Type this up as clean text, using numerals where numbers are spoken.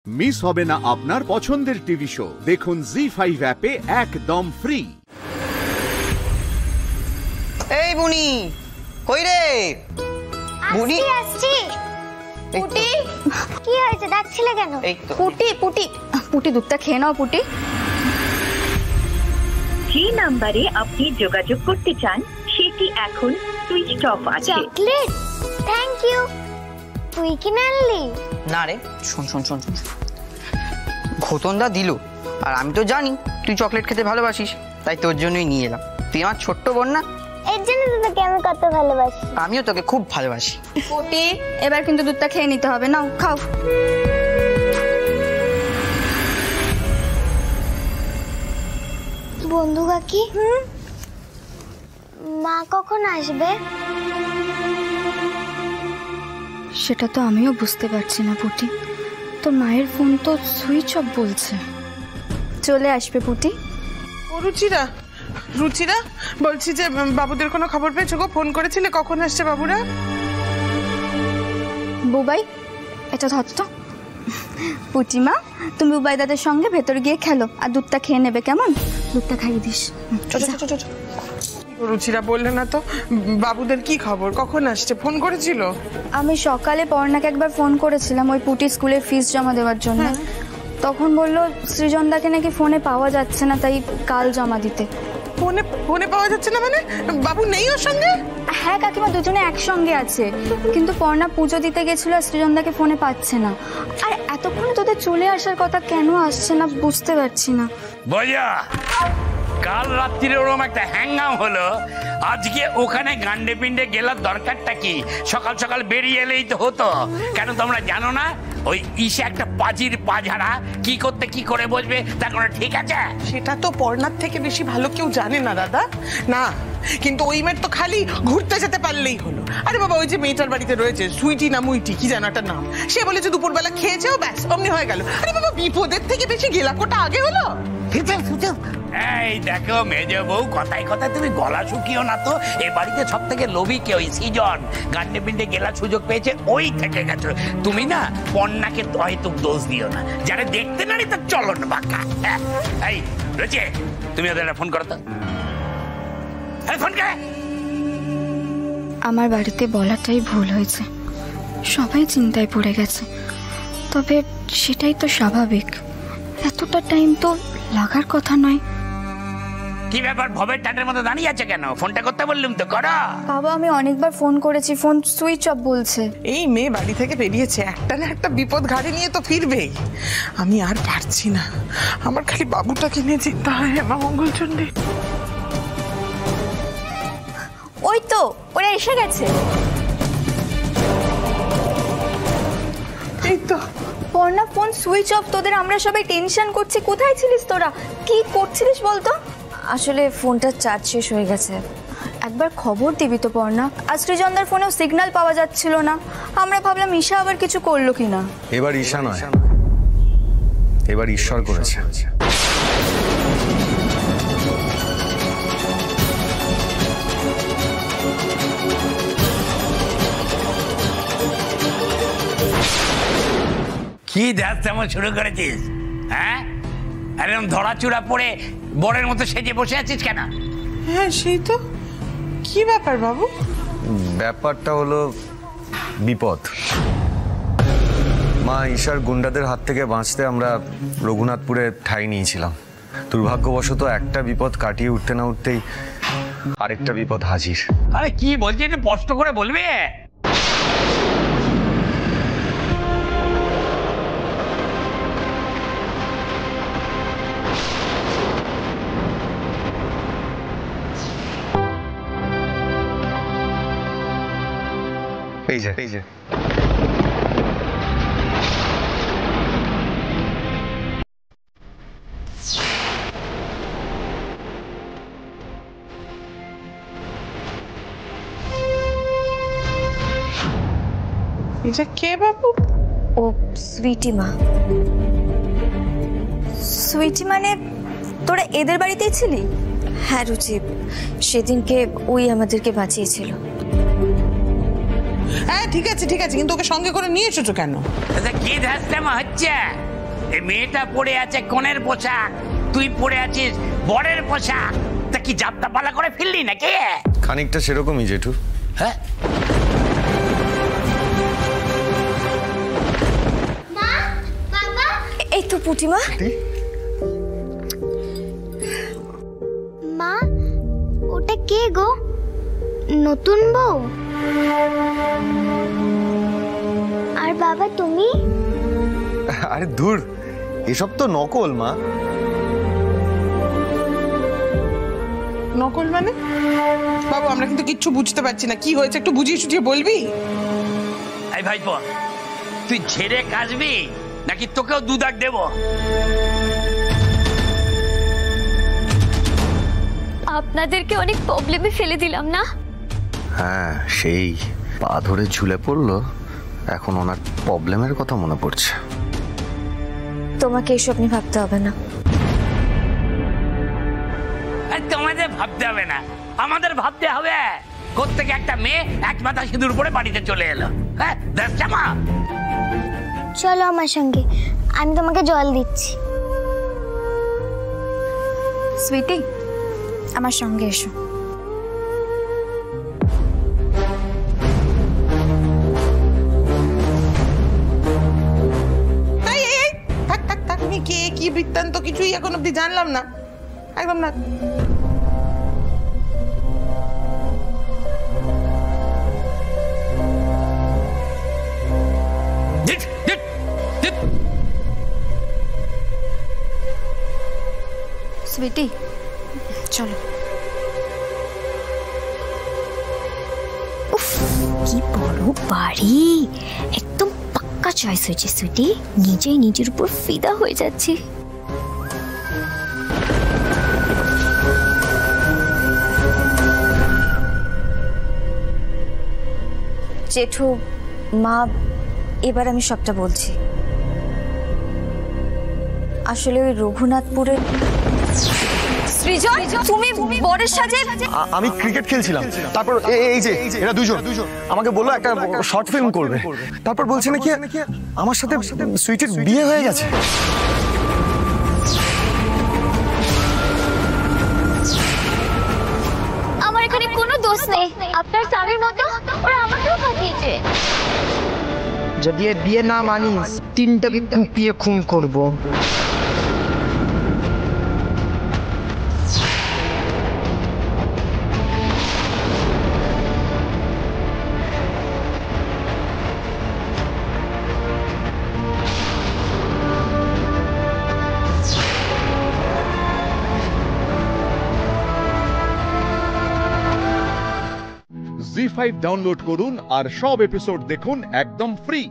Miss হবে না আপনার পছন্দের টিভি শো। দেখুন জি5 অ্যাপে একদম ফ্রি। এই বুনি কই রে? বুনি আসছি। পুটি কি হয়েছে, ডাকছিলে কেন? পুটি পুটি পুটি দুধটা খেয়ে নাও পুটি। যে নাম্বারে আপনি যোগাযোগ করতে চান সেটি এখন সুইচ অফ আছে। Chocolate, thank you. তুই কিনে আনলি? না রে, শোন শোন শোন শোন, ঘোতনদা দিল, আর আমি তো জানি তুই চকলেট খেতে ভালোবাসিস, তাই তোর জন্যই নিয়ে এলাম। তুই আমার ছোট্ট বোন না, এর জন্য তো তোকে আমি কত ভালোবাসি। আমিও তোকে খুব ভালোবাসি। পুটি এবার কিন্তু দুধটা খেয়ে নিতে হবে, নাও খাও। বন্ধু কাকি, মা কখন আসবে? সেটা তো আমিও বুঝতে পারছি না পুটি, তোর মায়ের ফোন তো সুইচ অফ বলছে। চলে আসবে পুটি। রুচিরা, রুচিরা বলছি যে বাবুদের কোনো খবর পেয়েছো গো? ফোন করেছিলে, কখন আসছে বাবুরা? বুবাই, এটা ধর তো। পুটিমা, তুমি বুবাই দাদের সঙ্গে ভেতরে গিয়ে খেলো, আর দুধটা খেয়ে নেবে, কেমন? দুধটা খাইয়ে দিস। রুচিরা বললে না তো বাবুদের কি খবর, কখন আসছে? ফোন করেছিল? আমি সকালে পর্ণাকে একবার ফোন করেছিলাম ওই পুটি স্কুলের ফিস জমা দেওয়ার জন্য। তখন বললো সৃজনদাকে নাকি ফোনে পাওয়া যাচ্ছে না, তাই কাল জমা দিতে। ফোনে ফোনে পাওয়া যাচ্ছে না মানে? বাবু নেই ওর সঙ্গে? হ্যাঁ কাকিমা, দুজনে একসঙ্গে আছে, কিন্তু পর্ণা পুজো দিতে গেছিল আর সৃজনদাকে ফোনে পাচ্ছে না। আর এতক্ষণে তোদের চলে আসার কথা, কেন আসছে না বুঝতে পারছি না। বোঝা, কাল রাত্রিরে ওরকম একটা হ্যাঙ্গাম হলো, আজকে ওখানে গান্ডে পিন্ডে গেলার দরকারটা কি? সকাল সকাল বেরিয়ে এলেই তো হতো। কেন তোমরা জানো না ওই ঈশা একটা পাজির পাঝাড়া, কি করতে কি করে বসবে তার কোনো ঠিক আছে? সেটা তো পর্ণার থেকে বেশি ভালো কেউ জানে না দাদা। না, কিন্তু ওই মেয়ের তো খালি ঘুরতে যেতে পারলেই হলো। আরে বাবা, ওই যে মেয়েটার বাড়িতে রয়েছে সুইটি না মুইটি কি যেন একটা নাম, সে বলেছে দুপুরবেলা খেয়েছেও, ব্যাস অমনি হয়ে গেল। আরে বাবা, বিপদের থেকে বেশি গেলাকোটা আগে হলো। এই দেখো মেজ বউ, কথায় কথায় তুমি গলা শুকিও না তো। এ বাড়িতে সব থেকে লোভী কে? ওই সৃজন। গান্ডে পিন্ডে গেলার সুযোগ পেয়েছে, ওই থেকে গেছো তুমি। না পণ্যাকে হয়তো দোষ দিও না, যারা দেখতে নারী তার চলন বাঁকা। এই রয়েছে, তুমি ওদের ফোন করো তো। ফোন করে আমার বাড়িতে বলাটাই ভুল হয়েছে, সবাই চিন্তায় পড়ে গেছে। তবে সেটাই তো স্বাভাবিক, এতটা টাইম তো লাগার কথা নয়। কি ব্যাপার, ভবের টাটের মতো দাঁড়িয়ে আছে কেন? ফোনটা করতে বললাম তো, করো। বাবা, আমি অনেকবার ফোন করেছি, ফোন সুইচ অফ বলছে। এই মেয়ে বাড়ি থেকে বেরিয়েছে, একটা না একটা বিপদ ঘাড়ে নিয়ে তো ফিরবেই। আমি আর পারছি না, আমার খালি বাবুটাকে নিয়ে চিন্তা হয়। মা মঙ্গলচণ্ডী, ওই তো ওরা এসে গেছে। এই তো পর্ণা, ফোন সুইচ অফ, তোদের আমরা সবাই টেনশন করছি। কোথায় ছিলিস তোরা, কি করছিলিস বলতো? আসলে ফোনটা চার্জ শেষ হয়ে গেছে। একবার খবর দিবি তো পর্ণা। আর সৃজনদার ফোনেও সিগন্যাল পাওয়া যাচ্ছিল না, আমরা ভাবলাম ঈশা আবার কিছু করলো কিনা। এবার ঈশা নয়, এবার ঈশ্বর করেছে। কি দেখ তেমন শুরু করেছিস? হ্যাঁ, একদম ধরা চূড়া পড়ে বরের মতো সেজে বসে আছিস কেন? হ্যাঁ সেই তো। কি ব্যাপার বাবু? ব্যাপারটা হলো বিপদ। মা, ঈশার গুন্ডাদের হাত থেকে বাঁচতে আমরা রঘুনাথপুরে ঠাঁই নিয়েছিলাম। দুর্ভাগ্যবশত একটা বিপদ কাটিয়ে উঠতে না উঠতেই আরেকটা বিপদ হাজির। আরে কি বলছিস, একটু স্পষ্ট করে বলবে? এই যে, এই যে এটা কে বাবু? ও সুইটি মা। সুইটি মানে তোরা এদের বাড়িতেই ছিলি? হ্যাঁ রুচি, সেদিনকে ওই আমাদেরকে বাঁচিয়েছিল। হ্যাঁ ঠিক আছে ঠিক আছে, কিন্তু ওকে সঙ্গে করে নিয়ে এসেছো কেন? কি ধাস্তামা হচ্ছে? এই মেয়েটা পরে আছে কনের পোশাক, তুই পরে আছিস বরের পোশাক। তা কি যাত্রা পালা করে ফিরলি নাকি? খানিকটা সেরকমই জেঠু। হ্যাঁ, এই তো পুটিমা। মা, ওটা কে গো? নতুন বউ? আর বাবা তুমি? আরে দূর, এসব তো নকল মা। নকল মানে? বাবু আমরা কিন্তু কিচ্ছু বুঝতে পারছি না, কি হয়েছে একটু বুঝিয়ে সুঝিয়ে বলবি? এই ভাইপো, তুই ঝেড়ে কাশবি নাকি তোকেও দুদাক দেব? আপনাদেরকে অনেক প্রবলেমে ফেলে দিলাম না? হ্যাঁ, সেই পা ধরে ঝুলে পড়লো, এখন ওনার প্রবলেমের কথা মনে পড়ছে। তোমাকে এসব নিয়ে ভাবতে হবে না। তোমাদের ভাবতে হবে না, আমাদের ভাবতে হবে। কোত্থেকে একটা মেয়ে এক মাথা সিঁদুর পরে বাড়িতে চলে এলো। হ্যাঁ, মা চলো আমার সঙ্গে, আমি তোমাকে জল দিচ্ছি। সুইটি, আমার সঙ্গে এসো। থাক, কে কি বৃত্তান্ত কিছুই এখন অব্দি জানলাম না, একদম না। সুইটি, চলো। উফ, কি বড় বাড়ি! একদম পাক্কা চয়েস হয়েছে সুইটি, নিজেই নিজের উপর ফিদা হয়ে যাচ্ছে। জেঠু, মা, এবার আমি সবটা বলছি। আসলে ওই রঘুনাথপুরে সৃজন, তুমি বরের সাজে। আমি ক্রিকেট খেলছিলাম, তারপর এই যে এরা দুজন আমাকে বললো একটা শর্ট ফিল্ম করবে, তারপর বলছে নাকি আমার সাথে সুইটির বিয়ে হয়ে গেছে। আমার এখানে কোনো দোষ নেই, আপনার স্বামীর মতো ওরা আমাকেও ফাঁসিয়েছে। যদি এ বিয়ে না মানিস, তিনটাকে কুপিয়ে খুন করবো। জি5 ডাউনলোড করুন আর সব এপিসোড দেখুন একদম ফ্রি।